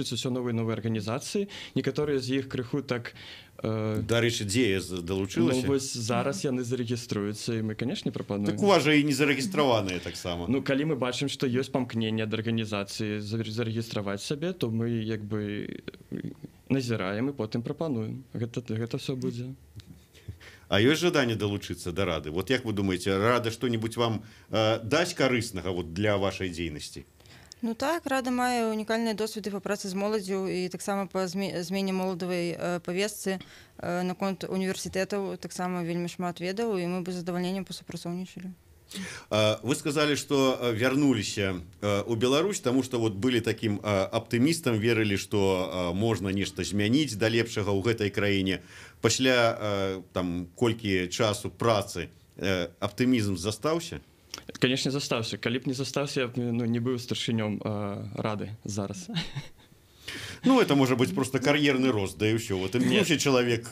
все новые арганізацыі, некаторыя з іх крыху так дарэчы, дзе далучылася? Ну, вось зараз яны зарэгіструюцца і мы, канешне, прапануем. Так у вас жа і не зарэгістраваныя таксама. Ну, калі мы бачым, што ёсць памкненне ад арганізацыі зарэгістраваць сабе, то мы як бы назіраем і потым прапануем. Гэта все будзе. А ёсць жаданне далучыцца да рады? Вот як вы думаеце, рада што-небудзь вам дасць карыснага для вашай дзейнасці? Ну так, рада мае унікальныя досведы па працы з моладзю і таксама па змене моладавай павестцы наконт універсітэтаў таксама вельмі шмат ведаў, і мы бы з задавальненнем пасупрацоўнічалі. Вы сказали, что вернулись у Беларусь, потому что вот были таким оптимистом, верили, что можно нечто змяніць да лепшага ў гэтай краіне. Пасля там колькі часу працы аптымізм застаўся? Конечно, застаўся. Калі б не застаўся, я б не быў старшынём рады зараз. Ну, это может быть просто кар'ерны рост, да і ўсё. Вот імгнуўся чалавек.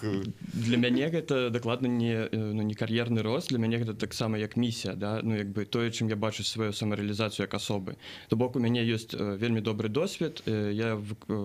Для мяне гэта дакладна не кар'ерны рост, для мяне гэта таксама як місія, да? Ну, як бы тое, чым я бачу сваю самарэалізацыю як асобы. То бок у мяне ёсць вельмі добры досвед, я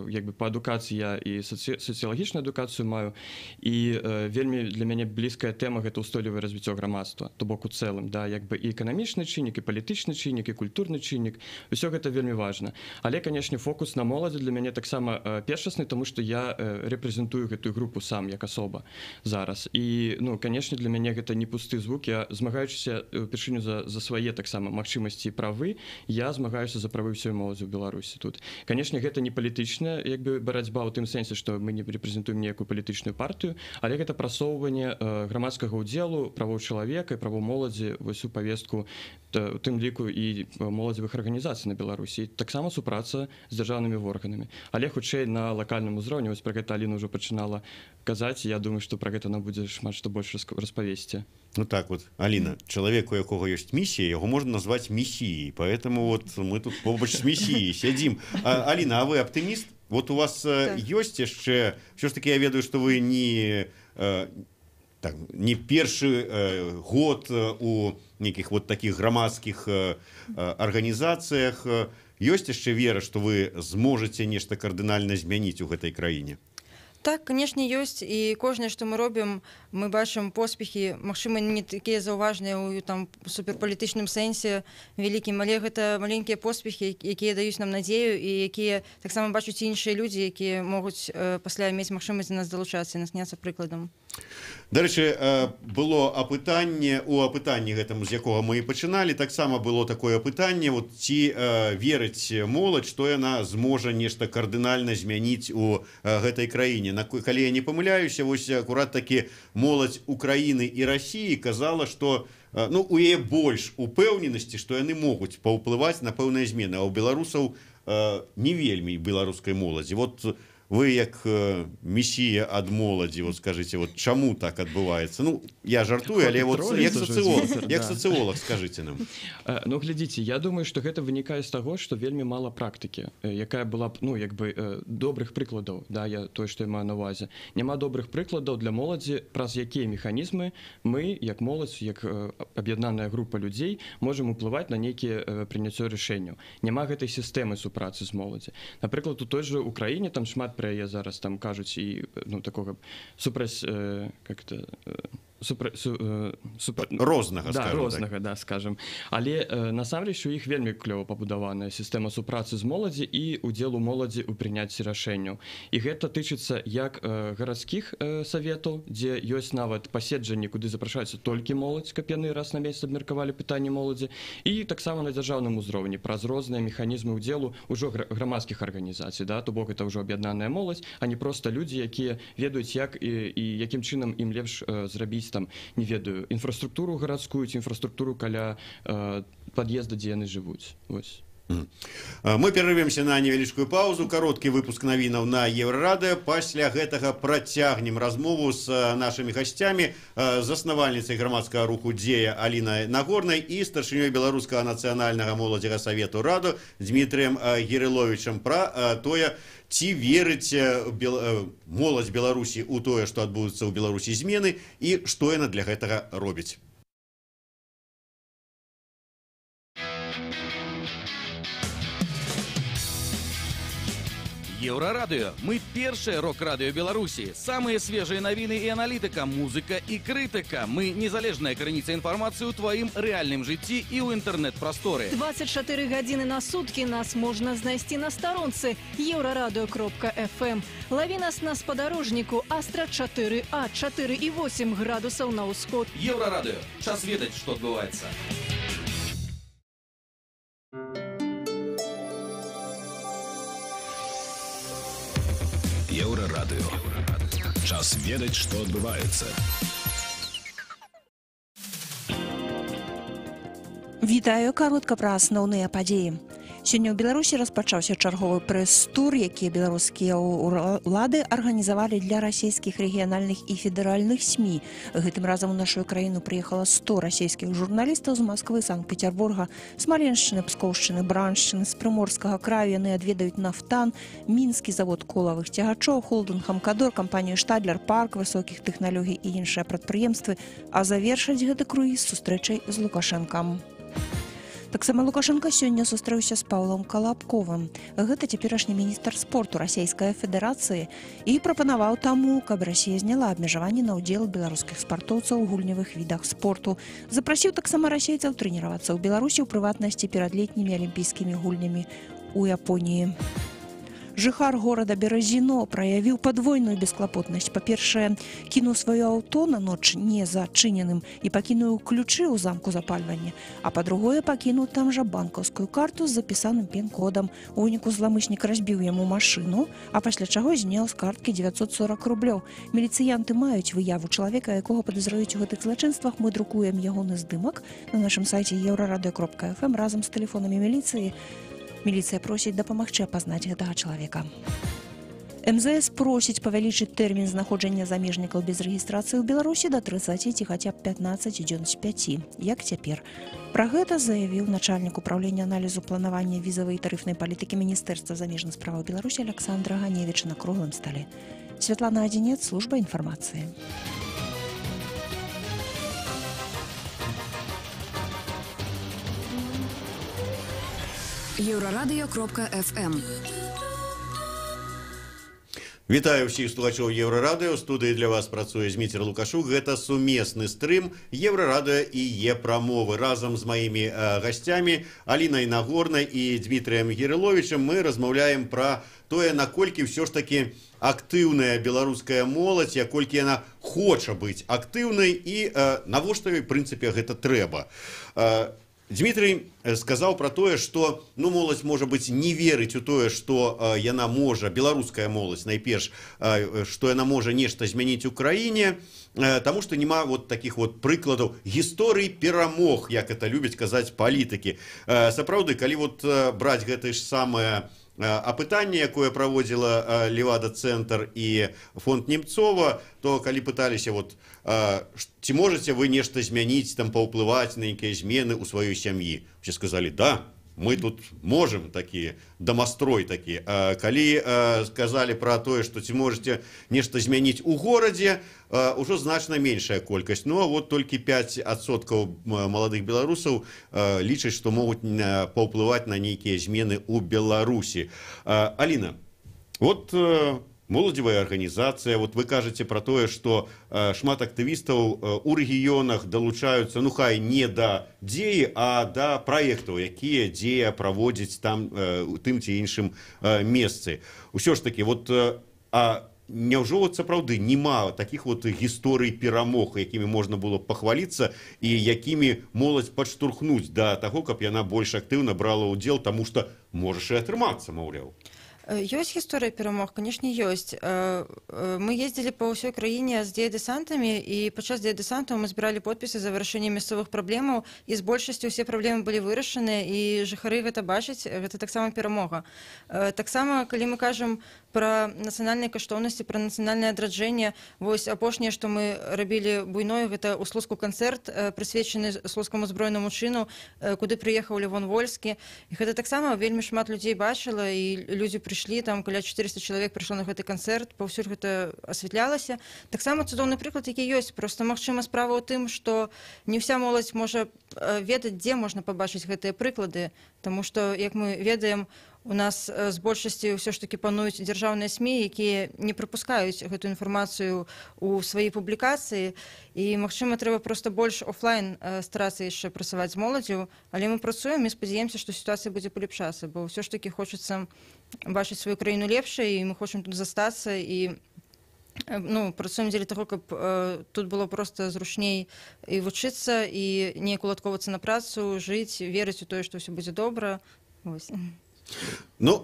як бы па адукацыі я і сацыялагічную адукацыю маю, і вельмі для мяне блізкая тэма гэта ўстойлівае развіццё грамадства. То бок у цэлым, да, як бы і эканамічны чыннік, і палітычны чыннік, і культурны чыннік, усё гэта вельмі важна. Але, канешне, фокус на моладзі для мяне таксама першасны, тому што я рэпрэзентую гэтую групу сам як асоба зараз. І, ну, канешне, для мяне гэта не пусты звук. Я, змагаючыся ўпершыню за свае таксама магчымасці і правы, я змагаюся за правы ўсёй моладзі ў Беларусі тут. Канешне, гэта не палітычная як бы барацьба ў тым сэнсе, што мы не рэпрэзентуем ніякую палітычную партыю, але гэта прасоўванне грамадскага ўдзелу, правоў чалавека і правоў моладзі вось у павестку, у тым ліку і моладзевых арганізацый на Беларусі. Таксама супраца з дзяржаўнымі органамі. Але хутчэй на лакальным узроўні, вось пра гэта Аліна ўжо пачынала казаць, я думаю, што пра гэта нам будзе шмат што больш распавесці. Ну так вот, Аліна, чалавек, у якога ёсць місія, яго можна назваць місіяй, поэтому вот мы тут побач з місіяй сядзім. Аліна, а вы аптыміст? Вот у вас ёсць яшчэ, ўсё ж таки я ведаю, што вы не першы год у нейкіх вот таких грамадскіх арганізацыях. Ёсць яшчэ вера, што вы зможаце нешта кардынальна змяніць у гэтай краіне? Так, канешне, ёсць, і кожнае, што мы робім, мы бачым поспехі, магчыма, не такія заўважныя ў там суперпалітычным сэнсе вялікім, але гэта маленькія поспехі, якія даюць нам надзею і якія таксама бачуць іншыя людзі, якія могуць пасля мець магчымасць да нас далучацца і насняцца прыкладам. Дарэчы, было апытанне, у апытанні гэтым, з якога мы і пачыналі, таксама было такое апытанне, вот, ці верыць моладзь, што яна зможа нешта кардынальна змяніць у гэтай краіне. Калі я не памыляюся, вось акурат такі моладзь Украіны і Расіі казала, што у яе больш упэўненасці, што яны могуць паўплываць на пэўныя змены, а ў беларусаў не вельмі беларускай моладзі. Вот вы як месія ад моладзі, вот скажите, вот чаму так адбываецца? Ну, я жартую, але вот як сацыолог, скажите нам. Ну, глядзіце, я думаю, што гэта вынікае з таго, што вельмі мала практыкі, якая была б, ну, як бы добрых прыкладаў, да, тое, што я маю на увазе. Няма добрых прыкладаў для моладзі, праз якія механізмы мы, як моладзь, як аб'яднаная група людзей, можам уплываць на нейкія прыняццё рашэнняў. Няма гэтай сістэмы супрацы з моладзі. Напрыклад, у той жа Украіне там шмат пра яе зараз там кажуць і такога супраць как-то рознага, скажем. Але насамрэч у іх вельмі клёва пабудаваная сістэма супрацы з моладзі і удзелу моладзі ў прыняцці рашэнняў. І гэта тычыцца як гарадскіх саветаў, дзе ёсць нават паседжанні, куды запрашаюцца толькі моладзь, каб яны раз на месяц абмеркавалі пытанні моладзі, і таксама на дзяржаўным узроўні праз розныя механізмы ўдзелу ўжо грамадскіх арганізацый, да, то бок это ўжо аб'яднаная моладзь, а не проста людзі, якія ведаюць, як і якім чынам ім лепш зрабіць там, не ведаю, інфраструктуру гарадскую ці інфраструктуру каля пад'езда, дзе яны жывуць. Вось. Мы перарывемся на невялічкую паузу, кароткі выпуск навінаў на Еўрарадыё. Пасля гэтага працягнем размову з нашымі гасцямі, заснавальніцай грамадскага руху «Дзея» Алінай Нагорнай і старшынёй Беларускага нацыянальнага моладзевага савету Раду Дмітрыем Гірыловічам пра тое, ці верыць моладзь Беларусі ў тое, што адбудуцца ў Беларусі змены і што яна для гэтага робіць. Еўрарадыё. Мы першае рок-радыё Беларусі. Самыя свежыя навіны і аналітыка, музыка і крытыка. Мы незалежная крыніца інфармацыі ў тваім рэальным жыцці і ў інтэрнэт-прасторы. 24 гадзіны на суткі нас можна знайсці на старонцы еўрарадыё.фм. Лаві нас на спадарожніку Астра 4А, 4,8 градусаў на ўсход. Еўрарадыё. Час ведаць, што адбываецца. Еўрарадыё. Час ведаць, што адбываецца. Вітаю, каротка пра асноўныя падзеі. Сёння ў Беларусі распачаўся чарговы прэс-тур, які беларускія ўлады арганізавалі для расійскіх рэгіянальных і федэральных СМІ. Гэтым разам у нашу краіну прыехала 100 расійскіх журналістаў з Масквы, Санкт-Петербурга, Смаленшчыны, Пскоўшчыны, Браншчыны, з Прыморскага краю. Яны адведаюць Нафтан, мінскі завод колавых цягачоў, холдынг Хамкадор, кампанію Штадлер, парк высокіх тэхналогій і іншыя прадпрыемствы, а завершаць гэты круіз сустрэчай з Лукашэнкам. Таксама Лукашенко сёння сустрэўся з Паўлам Калабковым. Гэта цяперашні міністр спорту Расійскай Федэрацыі і прапанаваў таму, каб Расія зняла абмежаванні на ўдзел беларускіх спартоўцаў у гульнявых відах спорту. Запрасіў таксама расейцаў трэніравацца ў Беларусі, у прыватнасці перад летнімі алімпійскімі гульнямі ў Японіі. Жыхар горада Беразіно праявіў падвойную бесклапотнасць. Па-першае, кінуў сваё аўто на ноч не зачыненым і пакінуў ключы ў замку запальвання. А па-другое, пакінуў там жа банкаўскую карту з запісаным пін-кодам. У выніку зламыснік разбіў яму машыну, а пасля чаго зняў з карткі 940 рублёў. Міліцыянты маюць выяву чалавека, якога падазраюць у гэтых злачынствах. Мы друкуем ягоны здымак на нашым сайце еўрарадыё.фм разам з тэлефонамі міліцыі. Міліцыя просіць дапамагчы апазнаць гэтага чалавека. МЗС просіць павялічыць тэрмін знаходжання замежнікаў без рэгістрацыі ў Беларусі да 30 ці хаця б 15 дзён з 5, як цяпер. Пра гэта заявіў начальнік управлення аналізу планавання візавай і тарыфнай палітыкі Міністэрства замежных справаў Беларусі Александра Ганевіча на круглым стале. Святлана Адзінец, служба інфармацыі. Еўрарадыё.фм. Вітаю ўсіх слухачоў Еўрарадыё. Студыі для вас працуе Зміцер Лукашук. Гэта сумесны стрым Еўрарадыё і Е-прамовы. Разам з маімі гасцямі Алінай Нагорнай і Дмітрыем Гірыловічам мы размаўляем пра тое, наколькі ўсё ж такі актыўная беларуская моладзь, яколькі яна хоча быць актыўнай і навошта ёй, в прынцыпе, гэта трэба. Дмітрый сказаў пра тое, што моладзь, можа быць, не верыць у тое, што яна можа, беларуская моладзь, найперш, што яна можа нешта змяніць у краіне, таму што няма вот такіх вот прыкладаў гісторый перамог, як это любяць казаць палітыкі. Сапраўды, калі вот браць гэтае ж самае апытанне, якое праводзіла Левада-цэнтр і фонд Немцова, то калі пыталіся, вот, ці можаце вы нешта змяніць, там, паўплываць на нейкія змены ў сваёй сям'і? Усе сказалі, да, мы тут можем, такі дамастрой такі. Калі сказалі пра тое, што ці можаце нешта змяніць у горадзе, ўжо значна меншая колькасць. Ну, а вот толькі 5% маладых беларусаў лічаць, што могуць паўплываць на нейкія змены ў Беларусі. Аліна, вот моладзевая арганізацыя, вот вы кажаце пра тое, што шмат актывістаў у рэгіёнах далучаюцца, ну хай не да дзеі, а да праектаў, якія дзея праводзіць там у тым ці іншым месцы. Усё ж такі, вот няўжо вот сапраўды няма такіх вот гісторый перамог, якімі можна было пахваліцца і якімі моладзь падштурхнуць да таго, каб яна больш актыўна брала ўдзел, таму што можаш і атрымацца, маўляў. Ёсць гісторыя перамог, канешне, ёсць. Мы ездзілі па ўсёй краіне з дзеядэсантамі, і падчас дзеядэсантаў мы збіралі подпісы за вырашэнне мясцовых праблемаў, і з большасцю ўсе праблемы былі вырашаныя, і жыхары гэта бачаць, гэта таксама перамога. Таксама, калі мы кажам пра нацыянальныя каштоўнасці, пра нацыянальнае адраджэнне, вось апошняе, што мы рабілі буйное, гэта ў Слуцку канцэрт, прысвечаны слуцкаму збройнаму чыну, куды прыехаў Левон Вольскі. І гэта таксама вельмі шмат людзей бачыла, і людзі прыйшлі, там каля 400 чалавек прыйшло на гэты канцэрт, паўсюль гэта асвятлялася. Таксама цудоўны прыклад, які ёсць. Проста, магчыма, справа ў тым, што не ўся моладзь можа ведаць, дзе можна пабачыць гэтыя прыклады, таму што, як мы ведаем, у нас з большасці ўсё ж такі пануюць дзяржаўныя СМІ, якія не прапускаюць гэту інфармацыю ў свае публікацыі, і магчыма трэба проста больш офлайн старацца яшчэ працаваць з моладдзю, але мы працуем і спадзяемся, што сітуацыя будзе палепшацца, бо ўсё ж такі хочацца бачыць сваю краіну лепшай, і мы хочам тут застацца, і працуем дзеля таго, каб тут было проста зручней і вучыцца, і неяк уладкоўвацца на працу, жыць, верыць у тое, што ўсё будзе добра. Вось. Ну,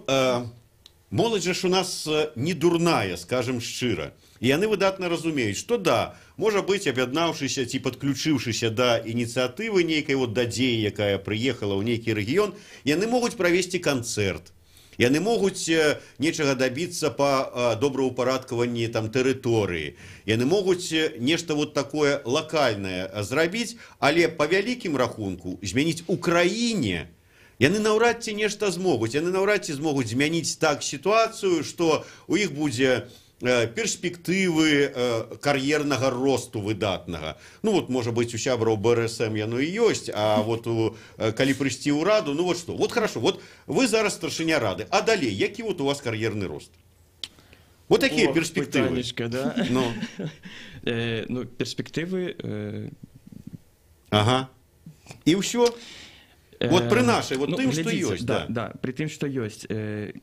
моладзь ж у нас не дурная, скажем шчыра. І яны выдатна разумеюць, што да, можа быць, аб'яднаўшыся ці падключыўшыся да ініцыятывы нейкай да дзеі, якая прыехала ў нейкі рэгіён, яны могуць правесці канцэрт. Яны могуць нечага дабіцца па добраўпарадкаванні там тэрыторыі. Яны могуць нешта такое лакальнае зрабіць, але па вялікім рахунку змяніць у краіне яны наўрад ці нешта змогуць. Яны наўрад ці змогуць змяніць так сітуацыю, што у іх будзе перспектывы кар'ернага росту выдатнага. Можа быць, у сябраў БРСМ яно і ёсць, а калі прыйсці ў раду, што? Хорошо, вы зараз старшыня рады, а далей, які у вас кар'ерны рост? Такія перспектывы. Да? Перспектывы... Ага. І ўсё? При нашай, тым, што ёсць. Да, при тым, што ёсць.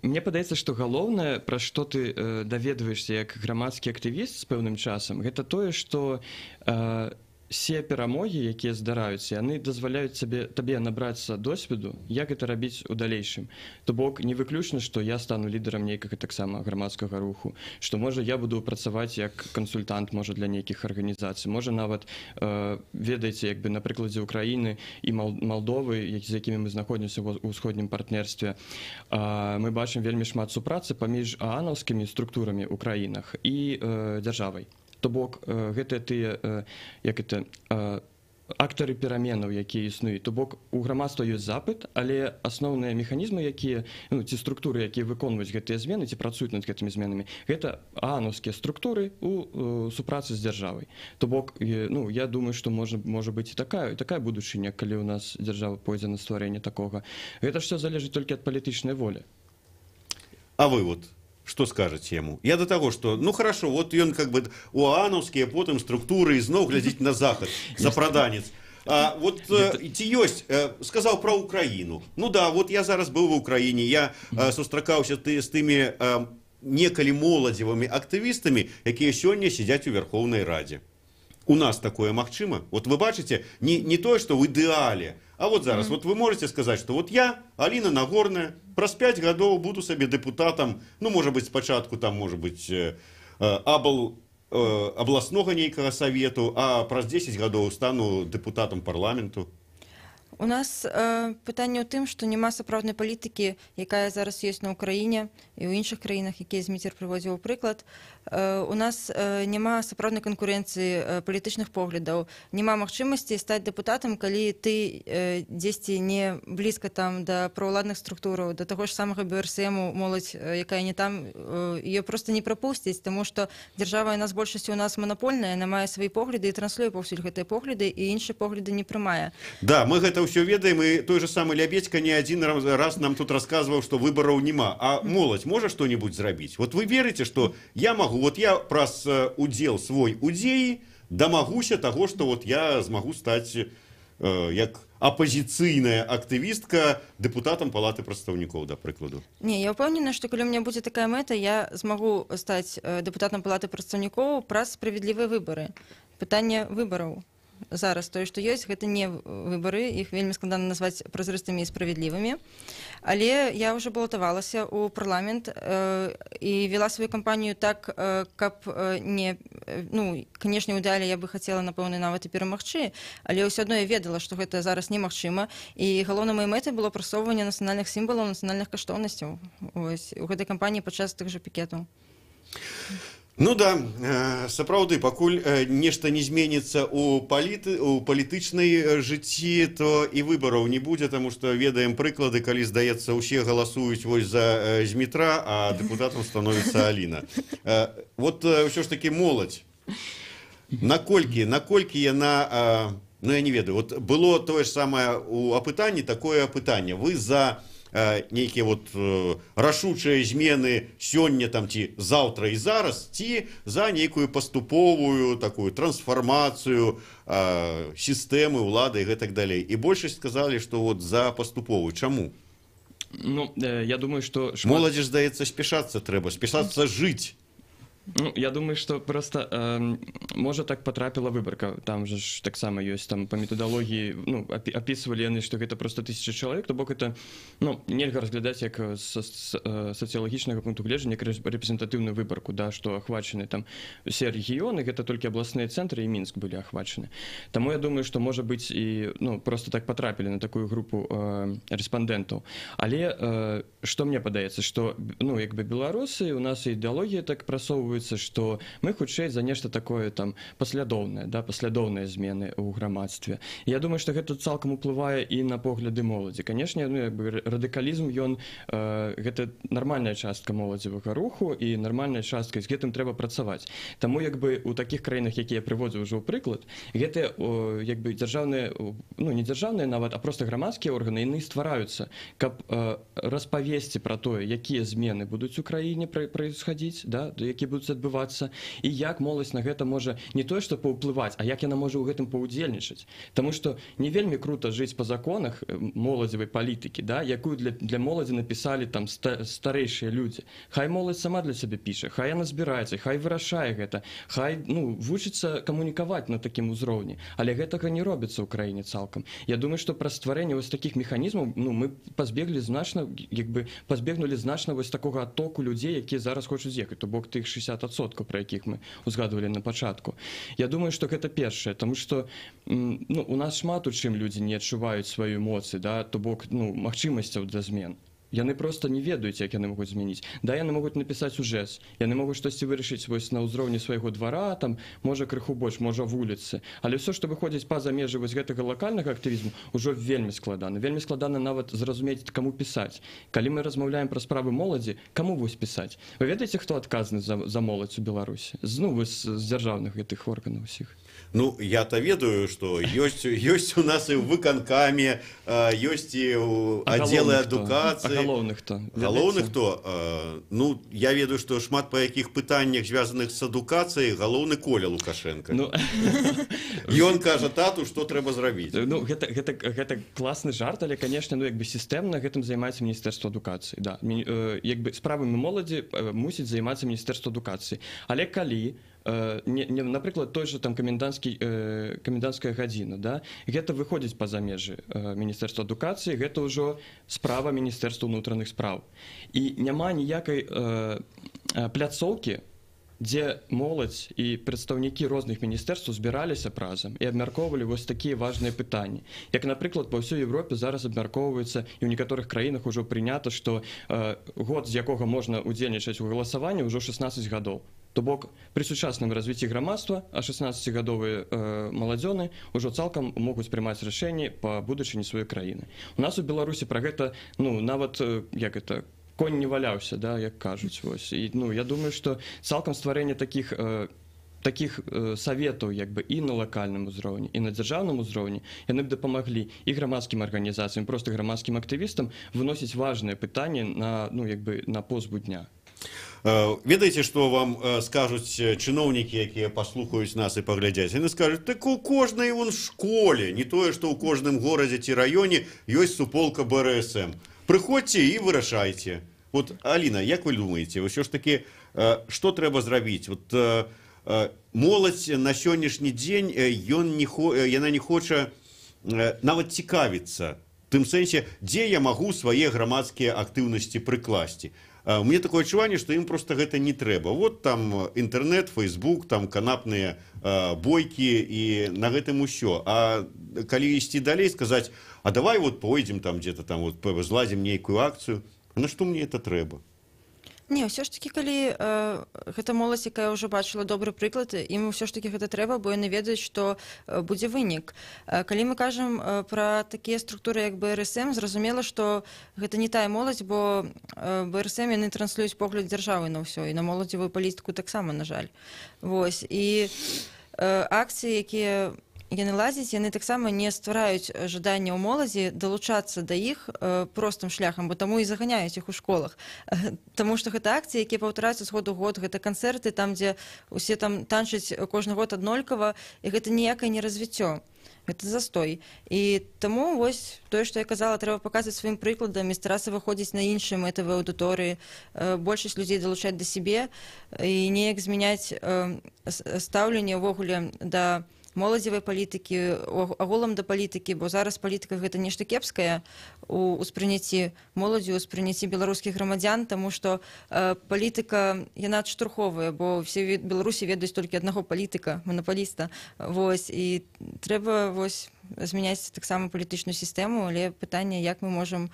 Мне падаецца, што галоўнае, пра што ты даведваешся як грамадскі актывіст з пэўным часам, гэта тое, што все перамогі, якія здараюцца, яны дазваляюць табе набрацца досведу, як гэта рабіць у далейшым. То бок, не выключна, што я стану лідарам нейкага таксама грамадскага руху, што, можа, я буду працаваць як кансультант, можа, для нейкіх арганізацый, можа, нават, ведаеце, на прыкладзе Украіны і Малдовы, з якімі мы знаходзімся ў ўсходнім партнерстве, мы бачым вельмі шмат супрацы паміж аанаўскімі структурамі ў краінах і дзяржавай. То бок, гэта тыя, актары пераменаў, якія існуюць. То бок, у грамадства ёсць запыт, але асноўныя механізмы, якія, ці структуры, якія выконваюць гэтыя змены, ці працуюць над гэтымі зменамі, гэта аанаўскія структуры у супрацы з дзяржавай. То бок, я думаю, што можа быць і такая будучыня, калі ў нас дзяржава пойдзе на стварэнне такога. Гэта ж все залежыць толькі ад палітычнай волі. А вы што скажаце яму? Я да таго, што, хорошо, ён у аанаўскія потым структуры ізноў глядзіць на захад, запраданец. Ці ёсць, сказаў пра Украіну. Я зараз быў ва Ўкраіне, я сустракаўся з тымі некалі моладзевымі актывістамі, якія сёння сядзяць у Верхоўнай Радзе. У нас такое магчыма? Вы бачыце, не тое, што ў ідэале, а зараз, вы можете сказаць, што я, Аліна Нагорная, праз 5 гадоў буду сабе дэпутатам, можа быць, спачатку там, можа быць, абласнога нейкага савету, а праз 10 гадоў стану дэпутатам парламенту. У нас пытанне ў тым, што няма сапраўднай палітыкі, якая зараз ёсць на Ўкраіне і ў іншых краінах, якія Зміцер прыводзіў у прыклад. У нас няма сапраўднай канкурэнцыі палітычных поглядаў, няма магчымасці стаць дэпутатам, калі ты дзесьці не блізка там да праўладных структураў, да таго ж самага БРСМу, моладзь, якая не там, ее проста не прапусціць, таму што дзяржава яна з большасцю у нас манапольная, яна мае свае погляды і транслюе паўсюль гэтыя погляды, і іншыя погляды не прымае. Да, мы гэта ўсё ведаем, і той же самы Лябедзька не адзін раз нам тут расказваў, што выбараў няма. А моладзь можа што-небудзь зрабіць? Вы верыце, што я магу, я праз удзел свой у дзеі дамагуся таго, што я змагу стаць як апазіцыйная актывістка дэпутатам Палаты прадстаўнікоў, да прыкладу? Не, я ўпэўнена, што калі ў мяне будзе такая мэта, я змагу стаць дэпутатам Палаты прадстаўнікоў праз справядлівыя выбары. Пытанне выбараў. Зараз тое, што ёсць, гэта не выбары, іх вельмі складана назваць празрыстымі і справядлівымі. Але я ўжо балатавалася ў парламент і вела сваю кампанію так, каб не... Канешне, у ідэале я бы хацела, напэўна, нават і перамагчы, але ўсё адно я ведала, што гэта зараз немагчыма. І галоўнай маёй мэтай было прасоўванне нацыянальных сімвалаў, нацыянальных каштоўнасцяў у гэтай кампаніі падчас тых жа пікетаў. Сапраўды, пакуль нешта не зменіцца ў палітычнай жыцці, то і выбараў не будзе, таму што ведаем прыклады, калі, здаецца, усе галасуюць за Змітра, а дэпутатам становіцца Аліна. Ўсё ж такі моладзь. Наколькі яна, я не ведаю, было тое ж самае у апытанні, такое апытанне. Вы за нейкія вот рашучыя змены сёння там ці заўтра і зараз, ці за нейкую паступовую такую трансфармацыю сістэмы ўлады і гэтак далей. І большасць сказалі, што вот за паступовую. Чаму? Ну, я думаю, что... Моладзі, здаецца, спешацца трэба, спешацца жыць. Ну, я думаю, что просто можа так потрапіла выбарка. Там же ж таксама ёсць там по методологии, ну, описывали яны, что гэта просто 1000 чалавек, то бок это, ну, нельга разглядаць як социологічнага пункту гледжання, як рэпрэзентатыўную выбарку, да, что охвачены там все рэгіёны, гэта толькі абласныя цэнтры і Мінск былі ахвачены. Таму я думаю, что можа быць і, ну, просто так потрапілі на такую групу рэспандэнтаў. Але што мне падаецца, что, ну, як бы беларусы, у нас ідэалогія так прасоўваюцца, что мы хутчэй за нешта такое там паслядоўнае, да, паслядоўныя змены ў грамадстве. Я думаю, што гэта цалкам уплывае і на погляды моладзі. Канешне, ну, як бы радыкалізм, ён гэта нармальная частка моладзевага руху і нармальная частка, з гэтым трэба працаваць. Таму як бы у такіх краінах, якія я прыводзіў ўжо ў прыклад, гэтыя як бы дзяржаўныя, ну, не дзяржаўныя нават, а проста грамадскія органы, яны ствараюцца, каб распавесці пра тое, якія змены будуць у краіне происходзіць, да, якія будуць адбывацца, і як моладзь на гэта можа не тое, што паўплываць, а як яна можа ў гэтым паўдзельнічаць. Таму што не вельмі крута жыць па законах моладзевай палітыкі, да, якую для моладзі напісалі там старэйшыя людзі. Хай моладзь сама для сябе піша, хай яна збіраецца, хай вырашае гэта, хай, ну, вучыцца камунікаваць на такім узроўні. Але гэтага не робіцца ў краіне цалкам. Я думаю, што праз стварэнне вось такіх механізмаў, ну, мы пазбегнулі значна вось такога адтоку людзей, якія зараз хочуць з'ехаць, то бок тых 60%, про якіх мы узгадывалі на пачатку. Я думаю, што гэта першае, тому што, ну, у нас шмат у чым людзі не адчуваюць сваю эмоцыі, да, то бок, ну, магчымасцяў для змен. Яны просто не ведаюць, як яны могуць змяніць. Да, яны могуць напісаць ужэс, яны могуць штосьці вырашыць вось на ўзроўні свайго двара, там, можа крыху больш, можа вуліцы. Але ўсё, што выходзіць па-за межы вось гэтага лакальнага актывізму, ўжо вельмі складана. Вельмі складана нават зразумець, каму пісаць. Калі мы размаўляем пра справы моладзі, каму вось пісаць? Вы ведаеце, хто адказны за моладзь у Беларусі? Ну, вось з дзяржаўных гэтых органаў усіх. Ну, я-то ведаю, что есть у нас и в выканкаме, есть и у отделы адукации. А галоўных хто? Галоўных хто? Ну, я ведаю, что шмат па якіх пытаннях, звязаных с адукацией, галоўны Коля Лукашенко. Ну, и он кажа тату, что трэба зрабіць. Ну, гэта класны жарт, але, конечно, ну, як бы сістэмна гэтым займаецца Міністэрства адукацыі. Да. Як бы справамі моладзі мусіць займацца Міністэрства адукацыі. Але калі напрыклад, той же там каменданцкая гадзіна, да, гэта выходзіць па-за межы Міністэрства адукацыі, гэта ўжо справа Міністэрства ўнутраных спраў. І няма ніякай пляцоўкі, дзе моладзь і прадстаўнікі розных міністэрстваў збіраліся разам і абмяркоўвалі вось такія важныя пытанні. Як, напрыклад, па ўсёй Европе зараз абмяркоўваецца, і ў некаторых краінах ужо прынята, што год, з якога можна удзельнічаць у галасаванні, ўжо 16 гадоў. То бок, пры сучасным развіцці грамадства, а 16-гадовыя маладзёны ўжо цалкам могуць прымаць рашэнні па будучыні сваёй краіны. У нас у Беларусі пра гэта, ну, нават, як это, конь не валяўся, да, як кажуць. Вось. І, ну, я думаю, што цалкам стварэнне такіх саветаў, як бы, і на лакальным узроўні, і на дзяржаўным узроўні, яны б дапамаглі і грамадскім арганізацыям, проста грамадскім актывістам выносіць важныя пытанні на, ну, як бы, на поспу дня. Ведаеце, што вам скажуць чыноўнікі, якія паслухаюць нас і паглядзяць? Яны скажуць, так у кожнай вон школе, не тое, што ў кожным горадзе ці раёне ёсць суполка БРСМ. Прыходзьце і вырашайце. Вот, Аліна, як вы думаеце, ўсё ж такі, што трэба зрабіць? Вот, моладзь на сённяшні дзень, яна не хоча нават цікавіцца. В тым сэнсе, дзе я магу свае грамадскія актыўнасці прыкласці? У меня такое адчуванне, што ім просто гэта не трэба. Вот там інтэрнэт, фейсбук, там канапныя бойкі і на гэтым усё. А калі ісці далей, сказаць, а давай вот пойдзем там где-то там вот злазім нейкую акцыю, на што мне это трэба? Не, ўсё ж такі, калі гэта моладзь, якая ўжо бачыла добры прыклад, ім ўсё ж такі гэта трэба, бо яны ведаюць, што будзе вынік. Калі мы кажам пра такія структуры, як БРСМ, зразумела, што гэта не тая моладзь, бо БРСМ яны транслююць погляд дзяржавы на ўсё, і на моладзевую палітыку таксама, на жаль. Вось. І акцыі, якія яны лазяць, яны таксама не ствараюць жаданне ў моладзі далучацца да іх простым шляхам, бо таму і заганяюць іх у школах. Таму што гэта акцыі, якія паўтараюцца з году ў год, гэта канцэрты, там, дзе усе там танчаць кожны год аднолькава, і гэта ніякае не развіццё. Гэта застой. І таму вось тое, што я казала, трэба паказваць сваім прыкладам і старацца выходзіць на іншыя мэтавыя аўдыторыі, большасць людзей далучаць да сябе і неяк змяняць стаўленне ўвогуле да моладзевай палітыкі, агулам да палітыкі, бо зараз палітыка гэта нешта кепскае у ўспрыняцці моладзі, у ўспрыняцці беларускіх грамадзян, таму што палітыка, яна адштурховая, бо ўсе Беларусі ведаюць толькі аднаго палітыка, манапаліста. Вось, і трэба вось змяняць таксама палітычную сістэму, але пытанне, як мы можам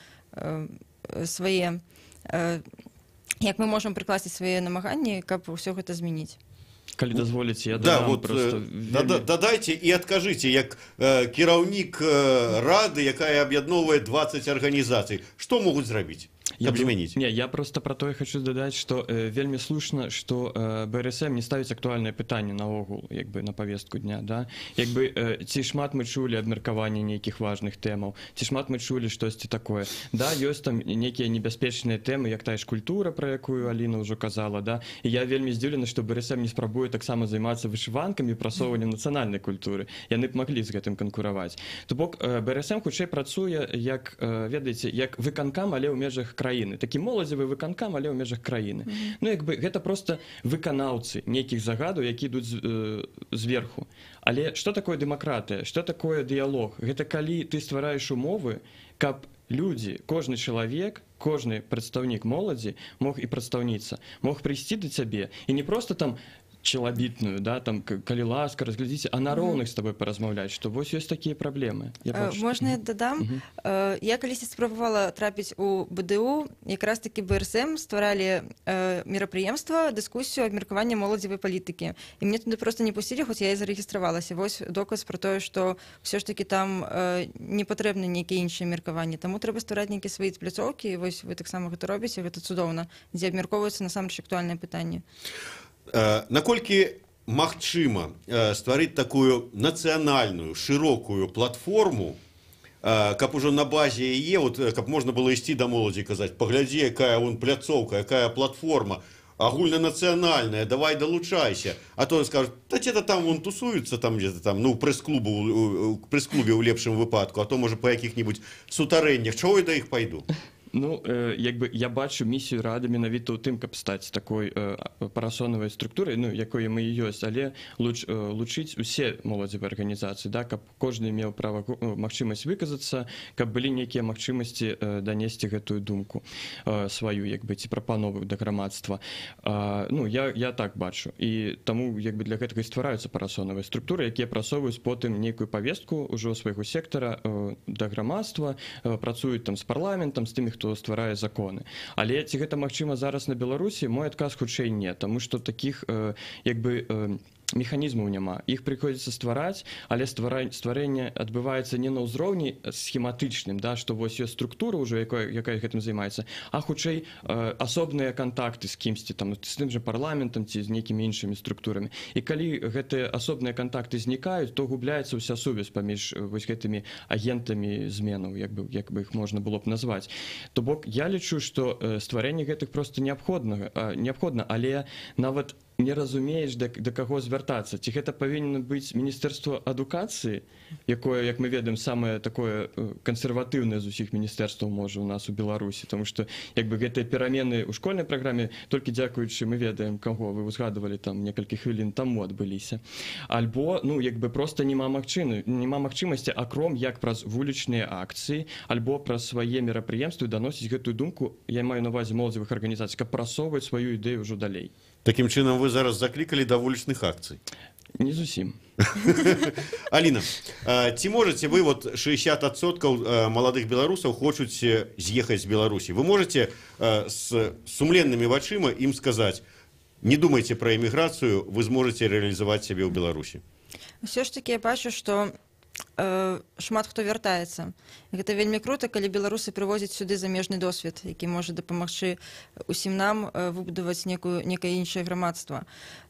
прыкласці свае намаганні, каб усё гэта змяніць. Калі дазволіць, я да, дадам вот, просто... дадайце і адкажыце, як кіраўнік рады, якая аб'ядноўвае 20 арганізацый, што могуць зрабіць? Каб змяніць. Не, я просто про тое хочу дадаць, што вельмі слушна, што БРСМ не ставіць актуальнае пытанне наогул, як бы на повестку дня, да? Як бы ці шмат мы чулі абмеркаванне нейкіх важных тэмаў, ці шмат мы чулі штосьці такое. Да, ёсць там нейкія небяспечныя тэмы, як тая ж культура, про якую Аліна ўжо казала, да? І я вельмі здзіўлены, што БРСМ не спрабуе таксама займацца вышыванкамі, прасоўваннем нацыянальнай культуры. Яны б маглі з гэтым канкураваць. То бок БРСМ хутчэй працуе як, ведаеце, як выканкам, але ў межах краіны. Такі моладзевы выканкам, але ў межах краіны. Ну, як бы, гэта проста выканаўцы нейкіх загадаў, які ідуць зверху. Але што такое дэмакратыя? Што такое дыялог? Гэта калі ты ствараеш умовы, каб людзі, кожны чалавек, кожны прадстаўнік моладзі мог і прадстаўніца, мог прыйсці да цябе і не проста там челабітную, да, там, калі ласка, разглядзіце, а на роўных з табой паразмаўляць, што вось ёсць такія праблемы. Можна я дадам? Я калісьці спрабавала трапіць у БДУ, якраз такі БРСМ стваралі мерапрыемства, дыскусію абмеркавання моладзевай палітыкі. І мне туды проста не пусцілі, хоць я і зарэгістравалася. Вось доказ пра тое, што ўсё ж такі там не патрэбны нейкія іншыя меркаванні. Таму трэба ствараць нейкія свае пляцоўкі, і вось вы таксама гэта робіце, гэта цудоўна, дзе абмяркоўваюцца насамрэч актуальныя пытанні. Наколькі магчыма стварыць такую нацыянальную шырокую платформу, каб ужо на базе яе, каб можна было ісці да моладзі і казаць, паглядзі, якая вон пляцоўка, якая платформа агульнанацыянальная, давай далучайся. А то скажуць, да ці-то там вон тусуюцца, там где-то там, ну, прэс-клубе ў лепшым выпадку, а то, можа, па якіх-небудзь сутарэннях, чаго я да іх пайду? Ну, як бы я бачу місію рады менавіта ў тым, каб стаць такой парасонавай структурай, ну, якой мы і ёсць, але лучыць усе моладзевыя арганізацыі, да, каб кожны меў права магчымасць выказацца, каб былі нейкія магчымасці данесці гэтую думку сваю, як бы, ці прапанову да грамадства. Ну, я так бачу. І таму, як бы, для гэтага і ствараюцца парасонавыя структуры, якія прасоўваюць потым нейкую павестку ўжо свайго сектара да грамадства, працуюць там з парламентам, з тымі, хто стварае законы. Але ці гэта магчыма зараз на Беларусі? Мой адказ хутчэй не, таму што такіх, як бы, механізмаў няма. Іх прыходзіцца ствараць, але стварэнне адбываецца не на ўзроўні схематычным, да, што вось ёсць структура ўжо, якая гэтым займаецца, а хутчэй асобныя кантакты з кімсьці, там, з тым жа парламентам ці з нейкімі іншымі структурамі. І калі гэтыя асобныя кантакты знікаюць, то губляецца ўся сувязь паміж вось гэтымі агентамі зменаў, як бы іх можна было б назваць. То бок, я лічу, што стварэнне гэтых проста неабходна, але нават не разумееш, да каго звяртацца. Ці гэта павінна быць Міністэрства адукацыі, якое, як мы ведаем, самае такое кансерватыўнае з усіх міністэрстваў можа у нас у Беларусі, тому што, як бы, гэтыя перамены ў школьнай праграме толькі дзякуючы мы ведаем, каго вы узгадывалі там некалькі хвілін таму адбыліся. Альбо, ну, як бы, проста няма магчымасці, акром як праз вулічныя акцыі, альбо праз свае мерапрыемствы даносіць гэтую думку, я маю на ўвазе моладзевых арганізацый, каб прасоўваць сваю ідэю ўжо далей. Такім чынам вы зараз заклікалі да вулічных акцый? Не зусім. Аліна, ці можаце вы, вот 60% маладых беларусаў хочуць з'ехаць з Беларусі. Вы можаце з сумленнымі вачыма ім сказаць, не думайце пра эміграцыю, вы зможаце рэалізаваць сябе ў Беларусі? Усё ж такі я бачу, што шмат хто вяртаецца. Гэта вельмі крута, калі беларусы прывозяць сюды замежны досвед, які можа дапамагчы усім нам выбудаваць некае іншае грамадства.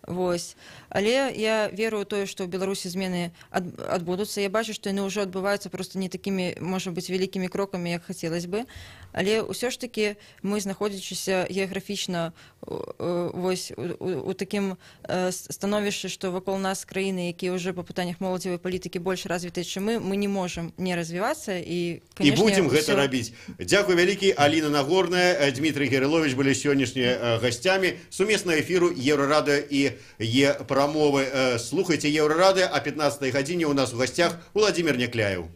Вось. Але я веру ў тое, што ў Беларусі змены адбудуцца. Я бачу, што яны ўжо адбываюцца проста не такімі, можа быць, вялікімі крокамі, як хацелось бы. Але ўсё ж такі мы, знаходзячыся геаграфічна вось у такім становішчы, што вакол нас краіны, якія ўжо па пытаннях моладзевай палітыкі больш развітыя, чым мы не можам не развівацца і, канешне, будзем гэта рабіць. Дзякуй вялікі. Аліна Нагорная, Дмітрый Герылович былі сённяшнімі гасцямі сумеснага эфіру Еўрарадыё і Е-прамовы. Слухайце Еўрарадыё, а 15-й гадзіне у нас у гасцях Владзімір Някляеў.